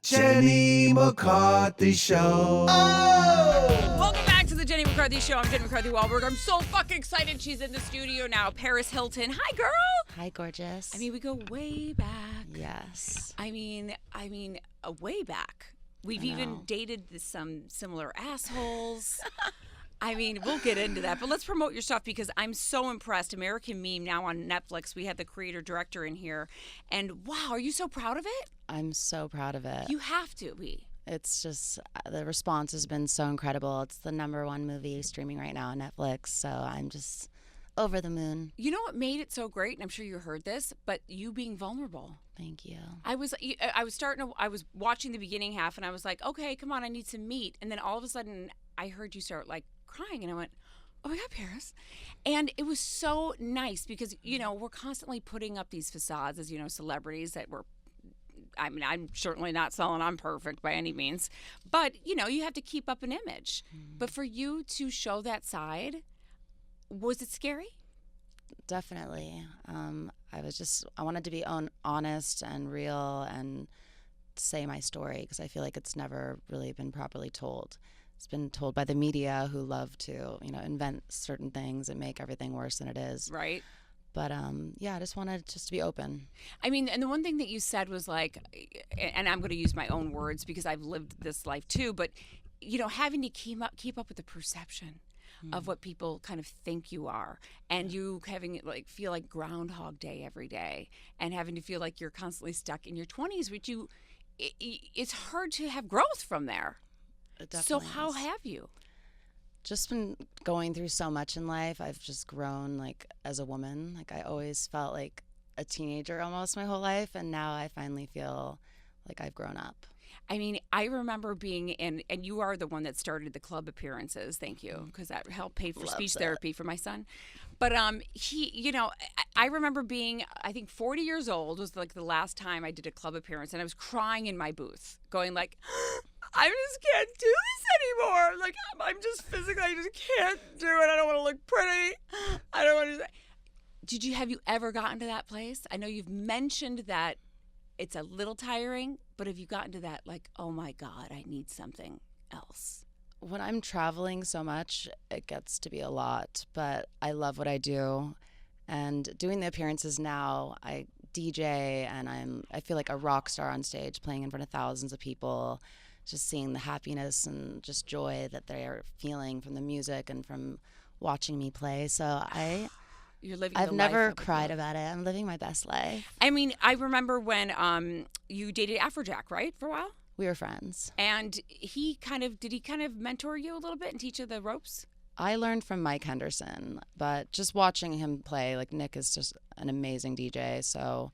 Jenny McCarthy Show. Oh! Welcome back to the Jenny McCarthy Show. I'm Jenny McCarthy Wahlberg. I'm so fucking excited she's in the studio now. Paris Hilton. Hi, girl. Hi, gorgeous. I mean, we go way back. Yes. I mean, way back. We've even dated some similar assholes. I mean, we'll get into that, but let's promote your stuff because I'm so impressed. American Meme now on Netflix. We had the creator-director in here, and wow, are you so proud of it? I'm so proud of it. You have to be. It's just, the response has been so incredible. It's the #1 movie streaming right now on Netflix, so I'm just over the moon. You know what made it so great, and I'm sure you heard this, but you being vulnerable. Thank you. I was watching the beginning half, and I was like, okay, come on, I need some meat, and then all of a sudden, I heard you start like crying, and I went, oh my God, Paris. And it was so nice because, you know, we're constantly putting up these facades as, you know, celebrities that I'm certainly not selling I'm perfect by any means, but, you know, you have to keep up an image. But for you to show that side, was it scary? Definitely. I wanted to be honest and real and say my story because I feel like it's never really been properly told. It's been told by the media who love to, you know, invent certain things and make everything worse than it is. Right. But, I just wanted to be open. I mean, and the one thing that you said was like, and I'm going to use my own words because I've lived this life too, but, you know, having to keep up with the perception of what people kind of think you are, and you having like feel like Groundhog Day every day and having to feel like you're constantly stuck in your 20s, which it's hard to have growth from there. So how have you? Just been going through so much in life. I've just grown like as a woman. Like I always felt like a teenager almost my whole life, and now I finally feel like I've grown up. I mean, I remember being in, and you are the one that started the club appearances. Thank you, because that helped pay for speech therapy for my son. But I remember being, I think 40 years old was like the last time I did a club appearance, and I was crying in my booth, going like, I just can't do this anymore. Like, I'm just physically, I just can't do it. I don't want to look pretty. I don't want to. Have you ever gotten to that place? I know you've mentioned that it's a little tiring, but have you gotten to that, like, oh my God, I need something else? When I'm traveling so much, it gets to be a lot, but I love what I do. And doing the appearances now, I DJ, and I feel like a rock star on stage playing in front of thousands of people, just seeing the happiness and just joy that they're feeling from the music and from watching me play. So I've never cried about it. I'm living my best life. I mean, I remember when you dated Afrojack, right, for a while? We were friends. And did he kind of mentor you a little bit and teach you the ropes? I learned from Mike Henderson, but just watching him play, like Nick is just an amazing DJ, so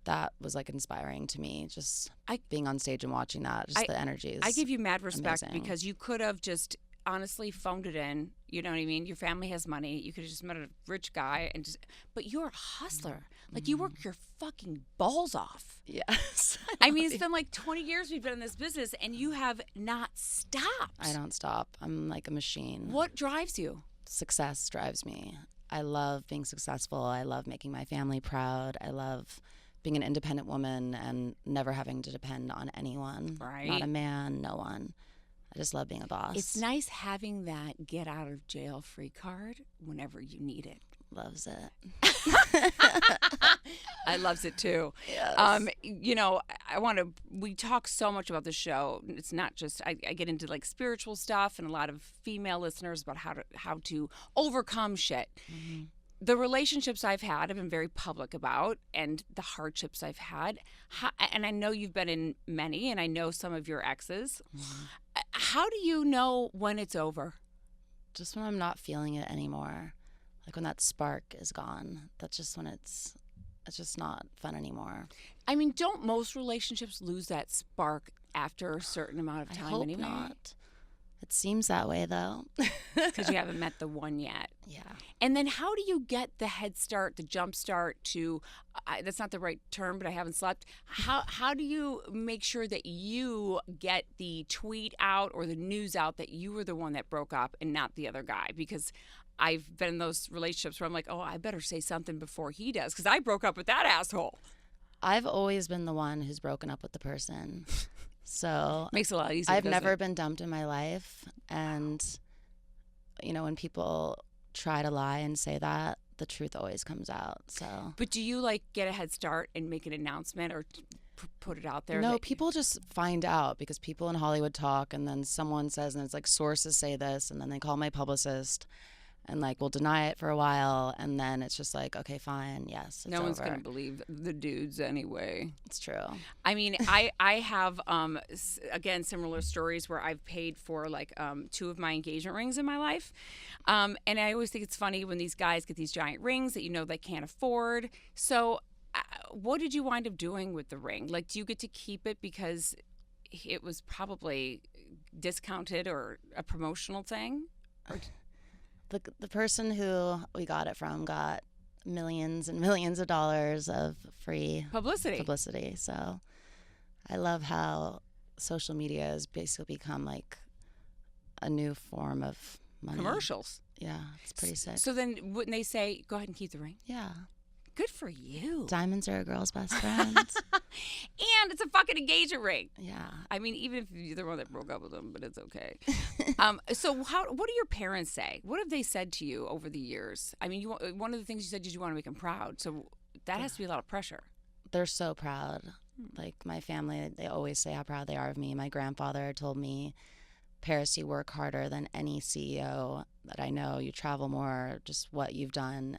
that was like inspiring to me, just being on stage and watching that, just the energy is I give you mad respect amazing. Because you could have just honestly phoned it in. You know what I mean? Your family has money. You could have just met a rich guy but you're a hustler. Like you work your fucking balls off. Yes. I mean, it's been like 20 years we've been in this business and you have not stopped. I don't stop. I'm like a machine. What drives you? Success drives me. I love being successful. I love making my family proud. I love being an independent woman and never having to depend on anyone. Right. Not a man, no one. I just love being a boss. It's nice having that get out of jail free card whenever you need it. Loves it. I loves it too. Yes. We talk so much about the show. It's not just, I get into like spiritual stuff and a lot of female listeners about how to overcome shit. Mm-hmm. The relationships I've had, I've been very public about, and the hardships I've had. And I know you've been in many, and I know some of your exes. Mm-hmm. How do you know when it's over? Just when I'm not feeling it anymore. Like when that spark is gone. That's just when it's just not fun anymore. I mean, don't most relationships lose that spark after a certain amount of time? I hope anyway? not. It seems that way, though. Because you haven't met the one yet. Yeah. And then how do you get the head start, the jump start to, that's not the right term, but I haven't slept. How do you make sure that you get the tweet out or the news out that you were the one that broke up and not the other guy? Because I've been in those relationships where I'm like, oh, I better say something before he does because I broke up with that asshole. I've always been the one who's broken up with the person. So makes it a lot easier. I've never been dumped in my life. And, when people try to lie and say that, the truth always comes out. So, but do you like get a head start and make an announcement or put it out there? No, people just find out because people in Hollywood talk, and then someone says, and it's like sources say this, and then they call my publicist and like we'll deny it for a while, and then it's just like, okay, fine, yes, it's no one's over. gonna believe the dudes anyway. It's true. I mean, I have again similar stories where I've paid for like 2 of my engagement rings in my life, and I always think it's funny when these guys get these giant rings that they can't afford. So what did you wind up doing with the ring? Like, do you get to keep it because it was probably discounted or a promotional thing? Or The person who we got it from got millions and millions of dollars of free publicity. So I love how social media has basically become like a new form of money. Commercials. Yeah, it's pretty sick. So then wouldn't they say, go ahead and keep the ring? Yeah. Good for you. Diamonds are a girl's best friend. And it's a fucking engagement ring. Yeah. I mean, even if you're the one that broke up with them, but it's okay. So what do your parents say? What have they said to you over the years? I mean, one of the things you said is you want to make them proud. So that has to be a lot of pressure. They're so proud. Like my family, they always say how proud they are of me. My grandfather told me, Paris, you work harder than any CEO that I know. You travel more, just what you've done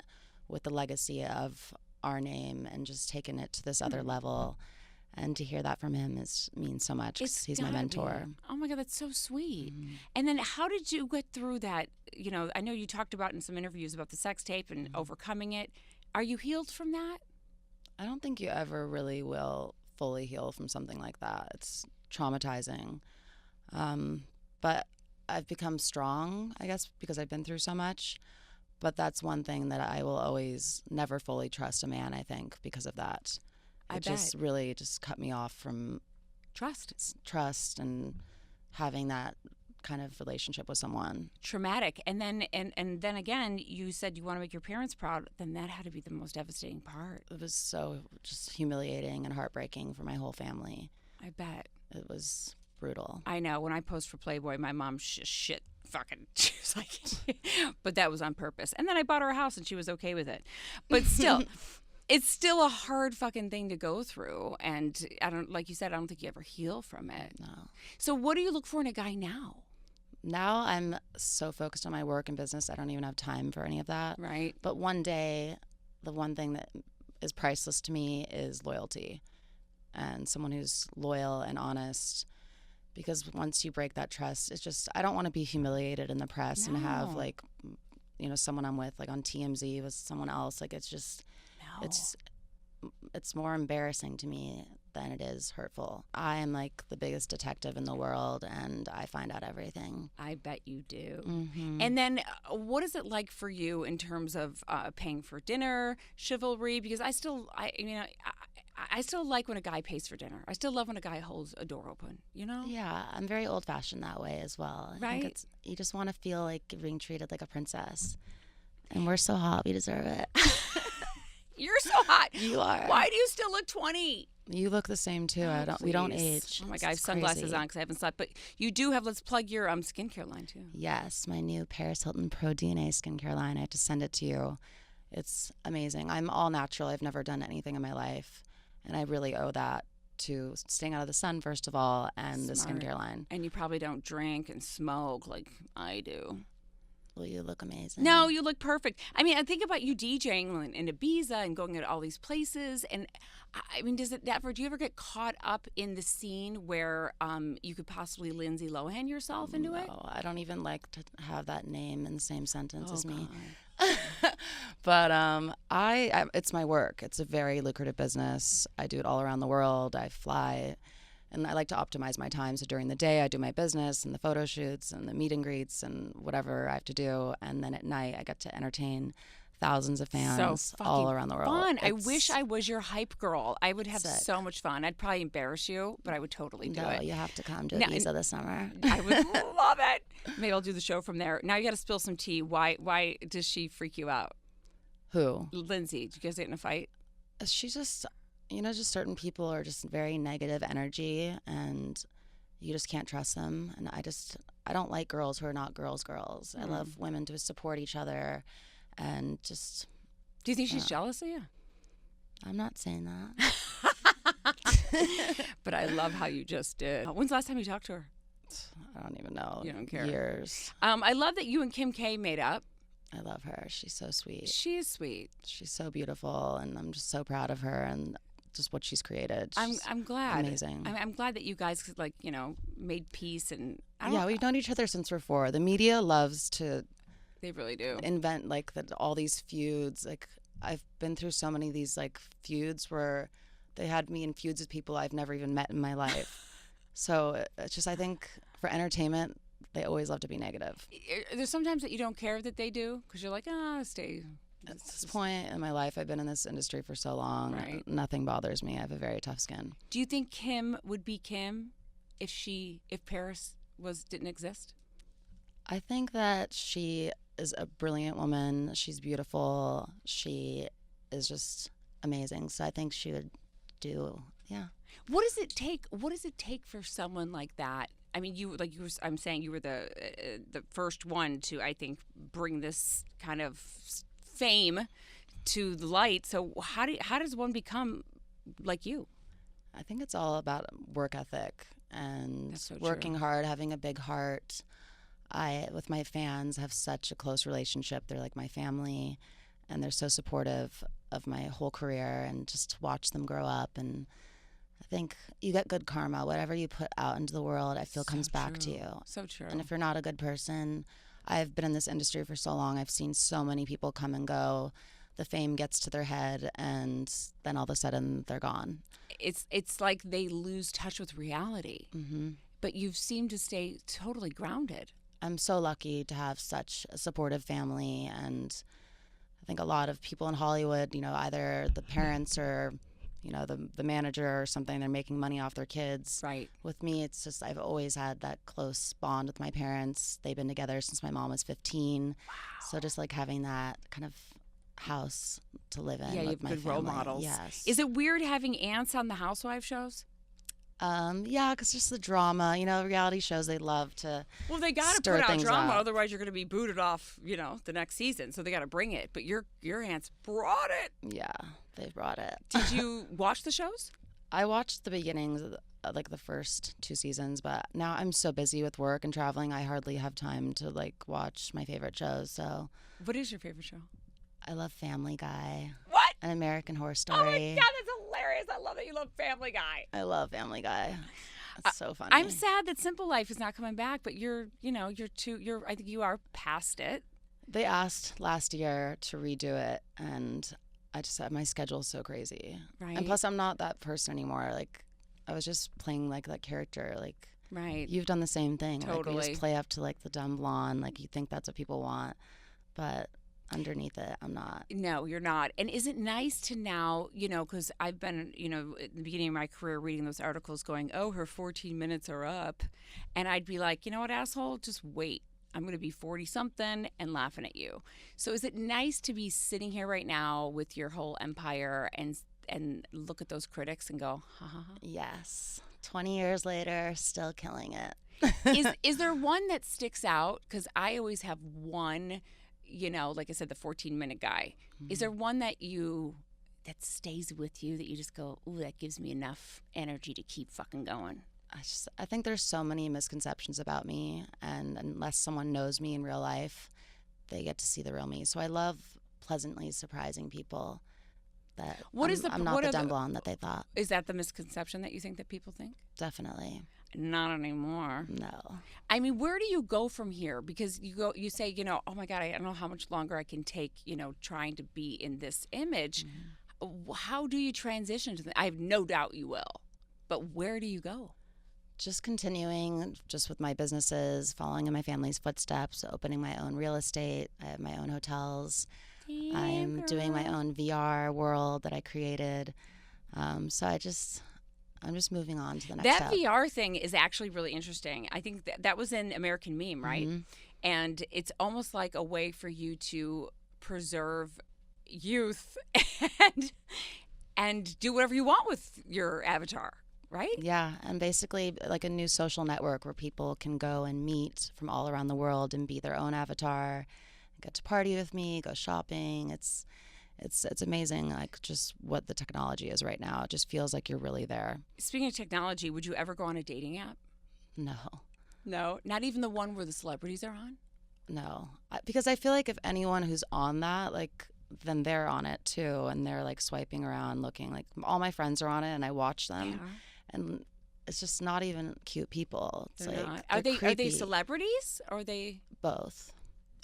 with the legacy of our name and just taking it to this other level. And to hear that from him means so much because he's my mentor. Oh my God, that's so sweet. And then how did you get through that? I know you talked about in some interviews about the sex tape and overcoming it. Are you healed from that? I don't think you ever really will fully heal from something like that. It's traumatizing. But I've become strong, I guess, because I've been through so much. But that's one thing that I will always never fully trust a man, I think, because of that. It just really just cut me off from trust and having that kind of relationship with someone. Traumatic. And then again, you said you want to make your parents proud. Then that had to be the most devastating part. It was so just humiliating and heartbreaking for my whole family. I bet. It was brutal. I know. When I posed for Playboy, my mom shit fucking, she was like, but that was on purpose. And then I bought her a house and she was okay with it. But still, it's still a hard fucking thing to go through. And like you said, I don't think you ever heal from it. No. So what do you look for in a guy now? Now I'm so focused on my work and business, I don't even have time for any of that. Right. But one day, the one thing that is priceless to me is loyalty and someone who's loyal and honest. Because once you break that trust, it's just, I don't want to be humiliated in the press and have like, someone I'm with like on TMZ with someone else. Like it's just, it's more embarrassing to me than it is hurtful. I am like the biggest detective in the world and I find out everything. I bet you do. Mm-hmm. And then what is it like for you in terms of paying for dinner, chivalry? Because I still like when a guy pays for dinner. I still love when a guy holds a door open, Yeah, I'm very old-fashioned that way as well. I think you just want to feel like you're being treated like a princess. And we're so hot, we deserve it. You're so hot. You are. Why do you still look 20? You look the same too. We don't age. Oh my God, I have sunglasses on because I haven't slept. But you do have. Let's plug your skincare line too. Yes, my new Paris Hilton Pro DNA skincare line. I have to send it to you. It's amazing. I'm all natural. I've never done anything in my life, and I really owe that to staying out of the sun first of all, and the skincare line. And you probably don't drink and smoke like I do. Well, you look amazing. No, you look perfect. I mean, I think about you DJing in Ibiza and going to all these places. And I mean, do you ever get caught up in the scene where you could possibly Lindsay Lohan yourself into it? No, I don't even like to have that name in the same sentence as me. But it's my work. It's a very lucrative business. I do it all around the world. I fly. And I like to optimize my time. So during the day, I do my business and the photo shoots and the meet and greets and whatever I have to do. And then at night, I get to entertain thousands of fans all around the world. Fun. I wish I was your hype girl. I would have so much fun. I'd probably embarrass you, but I would totally do it. No, you have to come to Ibiza this summer. I would love it. Maybe I'll do the show from there. Now you got to spill some tea. Why does she freak you out? Who? Lindsay. Did you guys get in a fight? She's just... just certain people are just very negative energy, and you just can't trust them. And I don't like girls who are not girls. I love women to support each other and just. Do you think she's jealous of you? I'm not saying that. But I love how you just did. When's the last time you talked to her? I don't even know. You don't care. Years. I love that you and Kim K made up. I love her. She's so sweet. She is sweet. She's so beautiful, and I'm just so proud of her and just what she's created. I'm glad. Amazing. I'm glad that you guys made peace and. We've known each other since we're 4. The media loves to. They really do. Invent all these feuds. Like I've been through so many of these feuds where they had me in feuds with people I've never even met in my life. So it's just, I think for entertainment, they always love to be negative. There's sometimes that you don't care that they do because you're like, stay. At this point in my life, I've been in this industry for so long. Right. Nothing bothers me. I have a very tough skin. Do you think Kim would be Kim if Paris didn't exist? I think that she is a brilliant woman. She's beautiful. She is just amazing. So I think she would do, yeah. What does it take? What does it take for someone like that? I mean, I'm saying you were the first one to, I think, bring this kind of fame to the light. So how does one become like you? I think it's all about work ethic and so working hard, having a big heart. I, with my fans, have such a close relationship. They're like my family, and they're so supportive of my whole career, and just to watch them grow up. And I think you get good karma. Whatever you put out into the world, I feel comes back to you. So true. And if you're not a good person, I've been in this industry for so long. I've seen so many people come and go. The fame gets to their head, and then all of a sudden they're gone. It's like they lose touch with reality. Mm-hmm. But you've seemed to stay totally grounded. I'm so lucky to have such a supportive family, and I think a lot of people in Hollywood, either the parents or, the manager or something, they're making money off their kids. Right. With me, it's just I've always had that close bond with my parents. They've been together since my mom was 15. Wow. So just having that kind of house to live in. Yeah, you with have my good family. role models. Yes. Is it weird having aunts on the Housewives shows? Yeah, because just the drama. Reality shows, they love to. Well, they got to put out drama, otherwise you're going to be booted off, the next season. So they got to bring it. But your aunts brought it. Yeah, they brought it. Did you watch the shows? I watched the beginnings, the first 2 seasons, but now I'm so busy with work and traveling, I hardly have time to watch my favorite shows. So. What is your favorite show? I love Family Guy. What? An American Horror Story. Oh my God, that's hilarious! I love that you love Family Guy. I love Family Guy. It's so funny. I'm sad that Simple Life is not coming back, but I think you are past it. They asked last year to redo it, and I just said my schedule's so crazy. Right. And plus, I'm not that person anymore. I was just playing that character. Right. You've done the same thing. Totally. We just play up to the dumb blonde. You think that's what people want, but underneath it, I'm not. No, you're not. And is it nice to now, because I've been, at the beginning of my career reading those articles going, oh, her 14 minutes are up. And I'd be like, you know what, asshole, just wait. I'm going to be 40-something and laughing at you. So is it nice to be sitting here right now with your whole empire and look at those critics and go, ha ha ha? Yes. 20 years later, still killing it. Is there one that sticks out? Because I always have one, like I said, the 14-minute guy. Mm-hmm. Is there one that stays with you that you just go, ooh, that gives me enough energy to keep fucking going? I think there's so many misconceptions about me, and unless someone knows me in real life, they get to see the real me. So I love pleasantly surprising people that I'm not the dumb blonde that they thought. Is that the misconception that you think that people think? Definitely. Not anymore. No. I mean, where do you go from here? Because you say, oh my God, I don't know how much longer I can take, trying to be in this image. Mm-hmm. How do you transition to that? I have no doubt you will. But where do you go? Just continuing just with my businesses, following in my family's footsteps, opening my own real estate. I have my own hotels. I'm doing my own VR world that I created. So I'm just moving on to the next step. That VR thing is actually really interesting. I think that was in American Meme, right? Mm-hmm. And it's almost like a way for you to preserve youth and do whatever you want with your avatar. right? Yeah, and basically like a new social network where people can go and meet from all around the world and be their own avatar, get to party with me, go shopping. It's amazing, like just what the technology is right now. It just feels like you're really there. Speaking of technology, would you ever go on a dating app? No. No, not even the one where the celebrities are on? No, because I feel like if anyone who's on that, like, then they're on it too, and they're like swiping around, looking like all my friends are on it, and I watch them, and it's just not even cute people. It's They're like not. they're Are they creepy. celebrities or are they Both?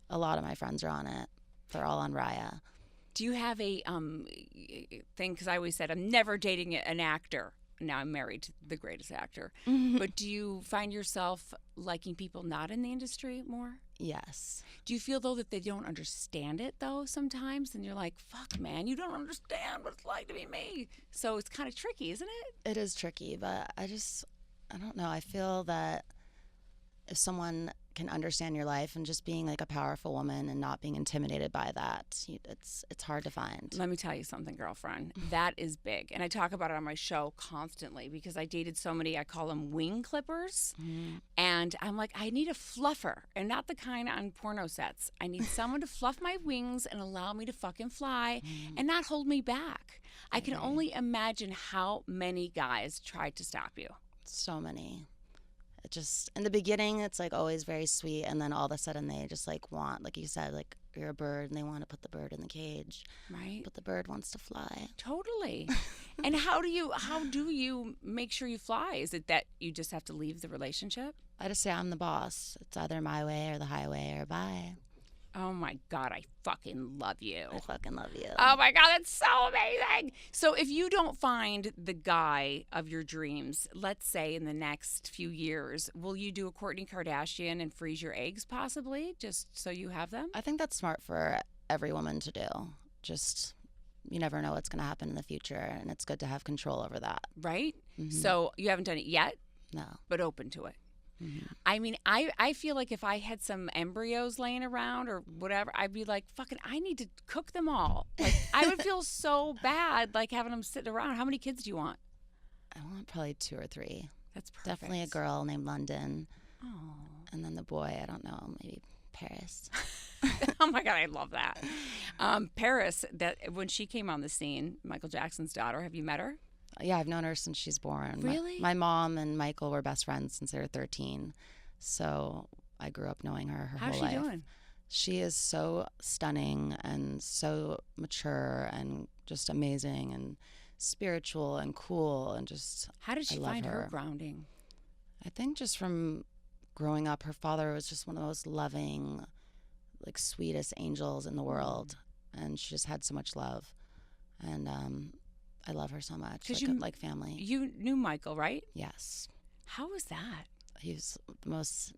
A lot of my friends are on it. They're all on Raya. Do you have a thing? Because I always said I'm never dating an actor. Now I'm married to the greatest actor. But do you find yourself liking people not in the industry more? Yes. Do you feel, though, that they don't understand it, though, sometimes? And you're like, fuck, man, you don't understand what it's like to be me. So it's kind of tricky, isn't it? It is tricky, but I don't know. I feel that if someone can understand your life and just being like a powerful woman and not being intimidated by that, it's hard to find. Let me tell you something, girlfriend. That is big. And I talk about it on my show constantly because I dated so many, I call them wing clippers. And I'm like, I need a fluffer, and not the kind on porno sets. I need someone to fluff my wings and allow me to fucking fly and not hold me back. I can only imagine how many guys tried to stop you. So many. It just, in the beginning, it's like always very sweet, and then all of a sudden they just like want, like you said, like you're a bird and they want to put the bird in the cage. Right. But the bird wants to fly. Totally. And how do you make sure you fly? Is it that you just have to leave the relationship? I just say I'm the boss. It's either my way or the highway or bye. Oh my God, I fucking love you. I fucking love you. Oh my God, that's so amazing. So if you don't find the guy of your dreams, let's say in the next few years, will you do a Kourtney Kardashian and freeze your eggs possibly just so you have them? I think that's smart for every woman to do. Just, you never know what's going to happen in the future, and it's good to have control over that. Right? So you haven't done it yet? No. But open to it. I mean, I feel like if I had some embryos laying around or whatever, I'd be like, fucking, I need to cook them all. Like, I would feel so bad, like, having them sitting around. How many kids do you want? I want probably 2 or 3. That's perfect. Definitely a girl named London. Oh. And then the boy, I don't know, maybe Paris. Oh, my God, I love that. Paris, that when she came on the scene, Michael Jackson's daughter, have you met her? Yeah, I've known her since she's born. Really? My mom and Michael were best friends since they were 13. So I grew up knowing her How's whole life. she doing? She is so stunning and so mature and just amazing and spiritual and cool and just, How did she I love find her her grounding? I think just from growing up, her father was just one of the most loving, like sweetest angels in the world. And she just had so much love. And I love her so much. Like family. You knew Michael, right? Yes. How was that? He was the most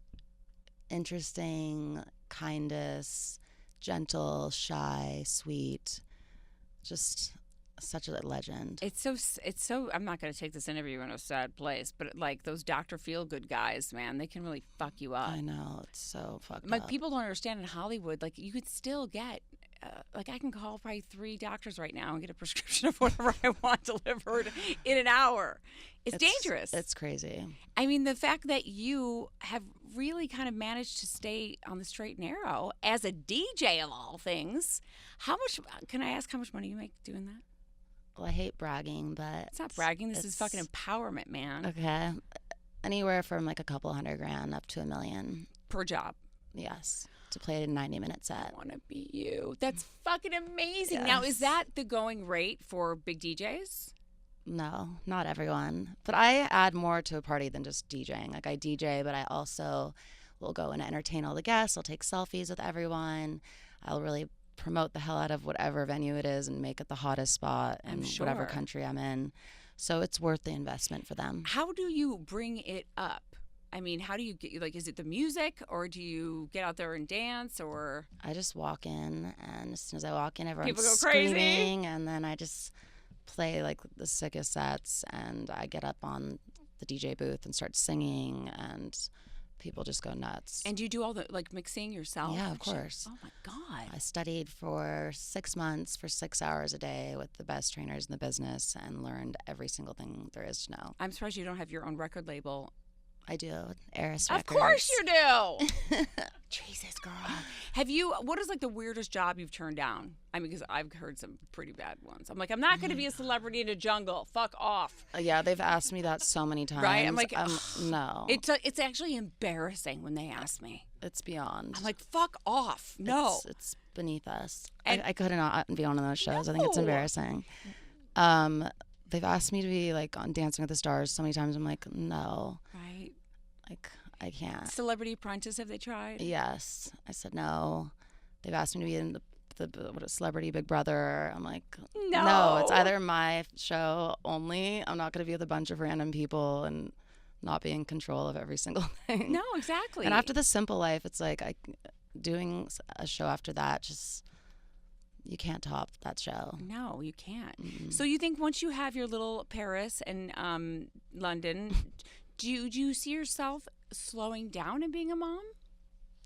interesting, kindest, gentle, shy, sweet, just such a legend. It's so. I'm not going to take this interview in a sad place, but like those Dr. Feelgood guys, man, they can really fuck you up. I know, it's so fucked Like up. people don't understand in Hollywood. Like you could still get. Like I can call probably 3 doctors right now and get a prescription of whatever I want delivered in an hour. It's dangerous. It's crazy. I mean, the fact that you have really kind of managed to stay on the straight and narrow as a DJ of all things. How much, can I ask how much money you make doing that? Well, I hate bragging, but It's not bragging. This is fucking empowerment, man. Okay. Anywhere from like a couple $100,000 up to $1 million. Per job. Yes. To play a 90-minute set. I want to be you. That's fucking amazing. Yes. Now, is that the going rate for big DJs? No, not everyone. But I add more to a party than just DJing. Like I DJ, but I also will go and entertain all the guests. I'll take selfies with everyone. I'll really promote the hell out of whatever venue it is and make it the hottest spot in whatever country I'm in. So it's worth the investment for them. How do you bring it up? I mean, how do you get, like, is it the music or do you get out there and dance or? I just walk in, and as soon as I walk in, everyone's People go crazy. screaming, and then I just play like the sickest sets, and I get up on the DJ booth and start singing, and people just go nuts. And do you do all the like mixing yourself? Yeah, of course. Oh my God. I studied for 6 months for 6 hours a day with the best trainers in the business and learned every single thing there is to know. I'm surprised you don't have your own record label. I do. Eris Of Records. course you do. Jesus, girl. What is like the weirdest job you've turned down? I mean, because I've heard some pretty bad ones. I'm like, I'm not going to be a celebrity in a jungle. Fuck off. Yeah, they've asked me that so many times. Right? I'm like, no. It's actually embarrassing when they ask me. It's beyond. I'm like, fuck off. No. It's beneath us. And- I could not be on those shows. I think it's No. embarrassing. They've asked me to be like on Dancing with the Stars so many times. I'm like, no. Right. Like, I can't. Celebrity Apprentice, have they tried? Yes. I said no. They've asked me to be in the Celebrity Big Brother. I'm like, no. It's either my show only. I'm not going to be with a bunch of random people and not be in control of every single thing. No, exactly. And after The Simple Life, it's like doing a show after that, just you can't top that show. No, you can't. Mm-hmm. So you think once you have your little Paris and London, do you see yourself slowing down and being a mom?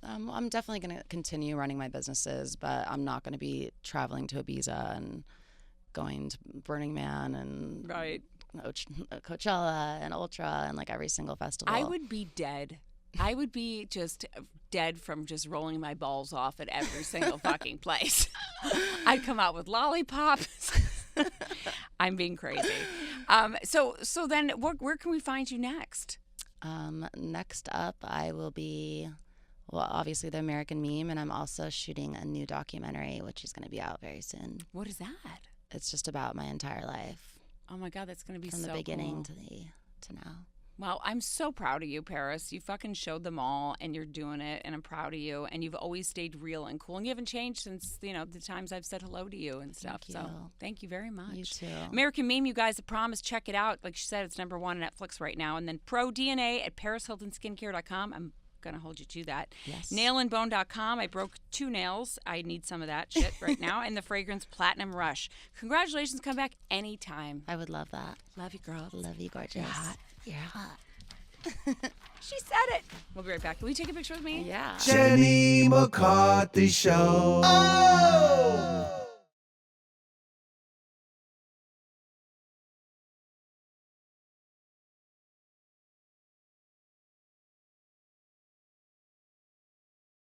I'm definitely going to continue running my businesses, but I'm not going to be traveling to Ibiza and going to Burning Man and Right. Coachella and Ultra and like every single festival. I would be dead. I would be just dead from just rolling my balls off at every single fucking place. I'd come out with lollipops. I'm being crazy. So then where can we find you next? Next up, I will be, well, obviously the American Meme, and I'm also shooting a new documentary, which is going to be out very soon. What is that? It's just about my entire life. Oh my God, that's going to be from so the beginning cool. to now. Wow, I'm so proud of you, Paris. You fucking showed them all, and you're doing it, and I'm proud of you. And you've always stayed real and cool, and you haven't changed since the times I've said hello to you and stuff. Thank you. So thank you very much. You too. American Meme, you guys, I promise, check it out. Like she said, it's #1 on Netflix right now. And then Pro DNA at ParisHiltonSkincare.com. I'm gonna hold you to that. Yes. Nailandbone.com. I broke 2 nails. I need some of that shit right now. And the fragrance Platinum Rush. Congratulations. Come back anytime. I would love that. Love you, girl. Love you, gorgeous. You're hot. You're hot. She said it. We'll be right back. Can we take a picture with me? Yeah. Jenny McCarthy Show. Oh!